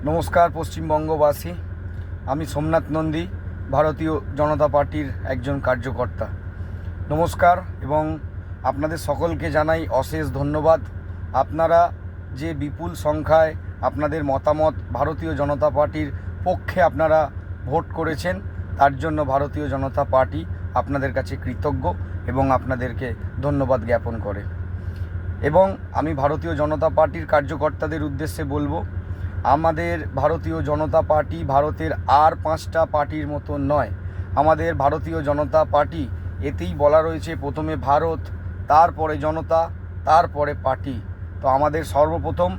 নমস্কার পশ্চিমবঙ্গবাসী, আমি সোমনাথ নন্দী, ভারতীয় জনতা পার্টির একজন কার্যকর্তা। নমস্কার এবং আপনাদের সকলকে জানাই অশেষ ধন্যবাদ। আপনারা যে বিপুল সংখ্যায় আপনাদের মতামত ভারতীয় জনতা পার্টির পক্ষে আপনারা ভোট করেছেন, তার জন্য ভারতীয় জনতা পার্টি আপনাদের কাছে কৃতজ্ঞ এবং আপনাদেরকে ধন্যবাদ জ্ঞাপন করে। এবং আমি ভারতীয় জনতা পার্টির কার্যকর্তাদের উদ্দেশ্যে বলবো, আমাদের ভারতীয় জনতা পার্টি ভারতের আর 5টা পার্টির মতো নয়। আমাদের ভারতীয় জনতা পার্টি এতেই বলা রয়েছে, প্রথমে ভারত, তারপরে জনতা, তারপরে পার্টি। তো আমাদের সর্বপ্রথম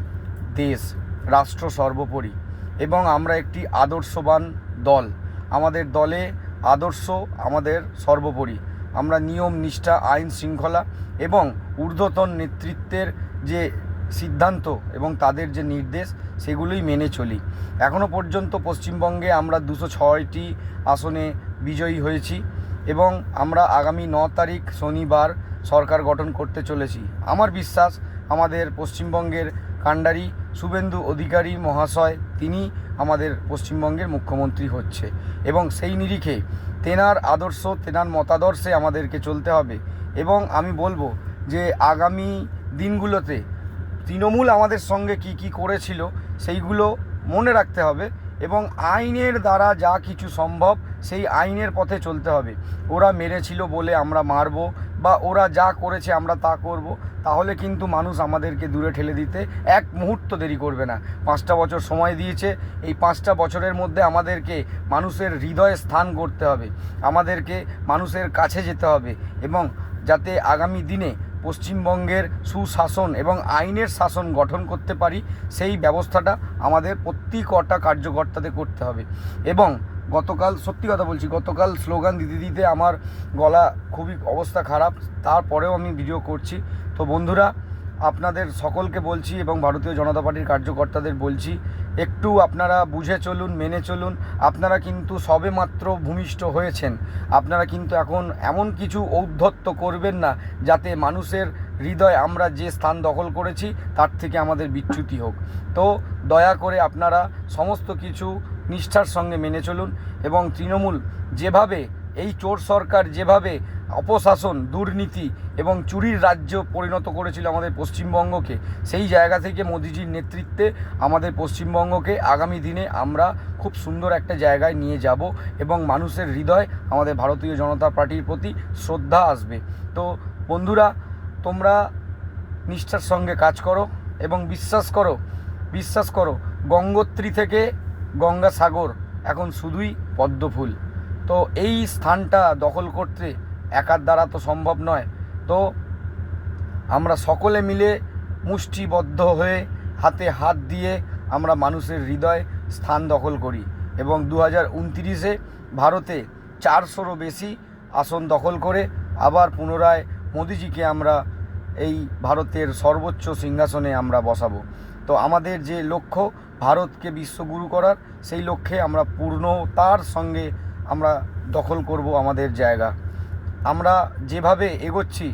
দেশ, রাষ্ট্র সর্বোপরি, এবং আমরা একটি আদর্শবান দল। আমাদের দলে আদর্শ আমাদের সর্বোপরি। আমরা নিয়ম, নিষ্ঠা, আইন শৃঙ্খলা এবং ঊর্ধ্বতন নেতৃত্বের যে সিদ্ধান্ত এবং তাদের যে নির্দেশ, সেগুলোই মেনে চলি। এখনও পর্যন্ত পশ্চিমবঙ্গে আমরা 206টি আসনে বিজয়ী হয়েছি এবং আমরা আগামী 9 তারিখ শনিবার সরকার গঠন করতে চলেছি। আমার বিশ্বাস, আমাদের পশ্চিমবঙ্গের কাণ্ডারি শুভেন্দু অধিকারী মহাশয়, তিনি আমাদের পশ্চিমবঙ্গের মুখ্যমন্ত্রী হচ্ছে এবং সেই নিরিখে তেনার আদর্শ, তেনার মতাদর্শে আমাদেরকে চলতে হবে। এবং আমি বলবো যে আগামী দিনগুলোতে তৃণমূল আমাদের সঙ্গে কি করেছিল সেইগুলো মনে রাখতে হবে এবং আইনের দ্বারা যা কিছু সম্ভব সেই আইনের পথে চলতে হবে। ওরা মেরেছিল বলে আমরা মারব বা ওরা যা করেছে আমরা তা করব, তাহলে কিন্তু মানুষ আমাদেরকে দূরে ঠেলে দিতে এক মুহূর্ত দেরি করবে না। 5টা বছর সময় দিয়েছে। এই 5টা বছরের মধ্যে আমাদেরকে মানুষের হৃদয়ে স্থান করতে হবে, আমাদেরকে মানুষের কাছে যেতে হবে এবং যাতে আগামী দিনে পশ্চিমবঙ্গের সুশাসন এবং আইনের শাসন গঠন করতে পারি, সেই ব্যবস্থাটা আমাদের প্রত্যেকটা কার্যকর্তাদের করতে হবে। এবং গতকাল, সত্যি কথা বলছি, গতকাল স্লোগান দিতে দিতে আমার গলা খুবই অবস্থা খারাপ, তারপরেও আমি ভিডিও করছি। তো বন্ধুরা, আপনাদের সকলকে বলছি এবং ভারতীয় জনতা পার্টির কার্যকর্তাদের বলছি, একটু আপনারা বুঝে চলুন, মেনে চলুন। আপনারা কিন্তু সবে মাত্র ভূমিষ্ঠ হয়েছেন। আপনারা কিন্তু এখন এমন কিছু ঔদ্ধত্য করবেন না যাতে মানুষের হৃদয়ে আমরা যে স্থান দখল করেছি তার থেকে আমাদের বিচ্যুতি হোক। তো দয়া করে আপনারা সমস্ত কিছু নিষ্ঠার সঙ্গে মেনে চলুন এবং তৃণমূল যেভাবে, এই চোর সরকার যেভাবে অপশাসন, দুর্নীতি এবং চুরির রাজ্য পরিণত করেছিল আমাদের পশ্চিমবঙ্গকে, সেই জায়গা থেকে মোদিজির নেতৃত্বে আমাদের পশ্চিমবঙ্গকে আগামী দিনে আমরা খুব সুন্দর একটা জায়গায় নিয়ে যাব এবং মানুষের হৃদয় আমাদের ভারতীয় জনতা পার্টির প্রতি শ্রদ্ধা আসবে। তো বন্ধুরা, তোমরা নিষ্ঠার সঙ্গে কাজ করো এবং বিশ্বাস করো গঙ্গোত্রী থেকে গঙ্গাসাগর এখন শুধুই পদ্মফুল। তো এই স্থানটা দখল করতে একার দ্বারা তো সম্ভব নয়। তো আমরা সকলে মিলে মুষ্টিবদ্ধ হয়ে, হাতে হাত দিয়ে আমরা মানুষের হৃদয় স্থান দখল করি এবং 2029-এ ভারতে 400-রও বেশি আসন দখল করে আবার পুনরায় মোদিজিকে আমরা এই ভারতের সর্বোচ্চ সিংহাসনে আমরা বসাবো। তো আমাদের যে লক্ষ্য ভারতকে বিশ্বগুরু করার, সেই লক্ষ্যে আমরা পূর্ণতার সঙ্গে আমরা দখল করব আমাদের জায়গা। আমরা যেভাবে এগোচ্ছি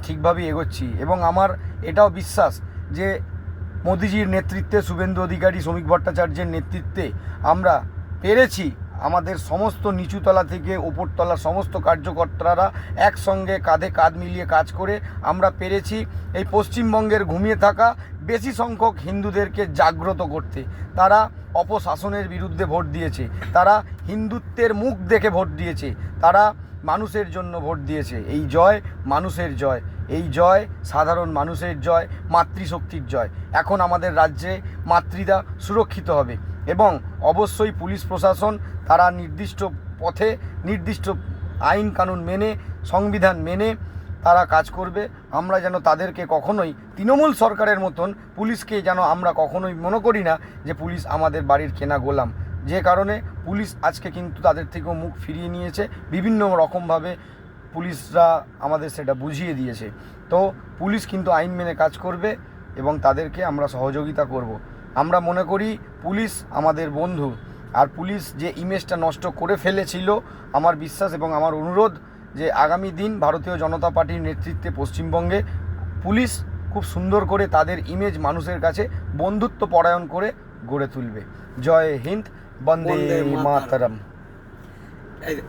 ঠিকভাবেই এগোচ্ছি এবং আমার এটাও বিশ্বাস যে মোদিজির নেতৃত্বে, শুভেন্দু অধিকারী, শ্রমিক ভট্টাচার্যের নেতৃত্বে আমরা পেরেছি। আমাদের সমস্ত নিচুতলা থেকে ওপরতলার সমস্ত কার্যকর্তারা একসঙ্গে কাঁধে কাঁধ মিলিয়ে কাজ করে আমরা পেরেছি এই পশ্চিমবঙ্গের ঘুমিয়ে থাকা বেশি সংখ্যক হিন্দুদেরকে জাগ্রত করতে। তারা অপশাসনের বিরুদ্ধে ভোট দিয়েছে, তারা হিন্দুত্বের মুখ দেখে ভোট দিয়েছে, তারা মানুষের জন্য ভোট দিয়েছে। এই জয় মানুষের জয়, এই জয় সাধারণ মানুষের জয়, মাতৃশক্তির জয়। এখন আমাদের রাজ্যে মাতৃতা সুরক্ষিত হবে এবং অবশ্যই পুলিশ প্রশাসন তারা নির্দিষ্ট পথে, নির্দিষ্ট আইন কানুন মেনে, সংবিধান মেনে তারা কাজ করবে। আমরা যেন তাদেরকে কখনোই তৃণমূল সরকারের মতন পুলিশকে যেন আমরা কখনোই মনে করি না যে পুলিশ আমাদের বাড়ির কেনা গোলাম, যে কারণে পুলিশ আজকে কিন্তু তাদের থেকেও মুখ ফিরিয়ে নিয়েছে। বিভিন্ন রকমভাবে পুলিশরা আমাদের সেটা বুঝিয়ে দিয়েছে। তো পুলিশ কিন্তু আইন মেনে কাজ করবে এবং তাদেরকে আমরা সহযোগিতা করব। আমরা মনে করি পুলিশ আমাদের বন্ধু, আর পুলিশ যে ইমেজটা নষ্ট করে ফেলেছিল, আমার বিশ্বাস এবং আমার অনুরোধ যে আগামী দিন ভারতীয় জনতা পার্টির নেতৃত্বে পশ্চিমবঙ্গে পুলিশ খুব সুন্দর করে তাদের ইমেজ মানুষের কাছে বন্ধুত্ব পরায়ণ করে গড়ে তুলবে। জয় হিন্দ, বন্দে বন্দে মাতরম। মাতরম। এই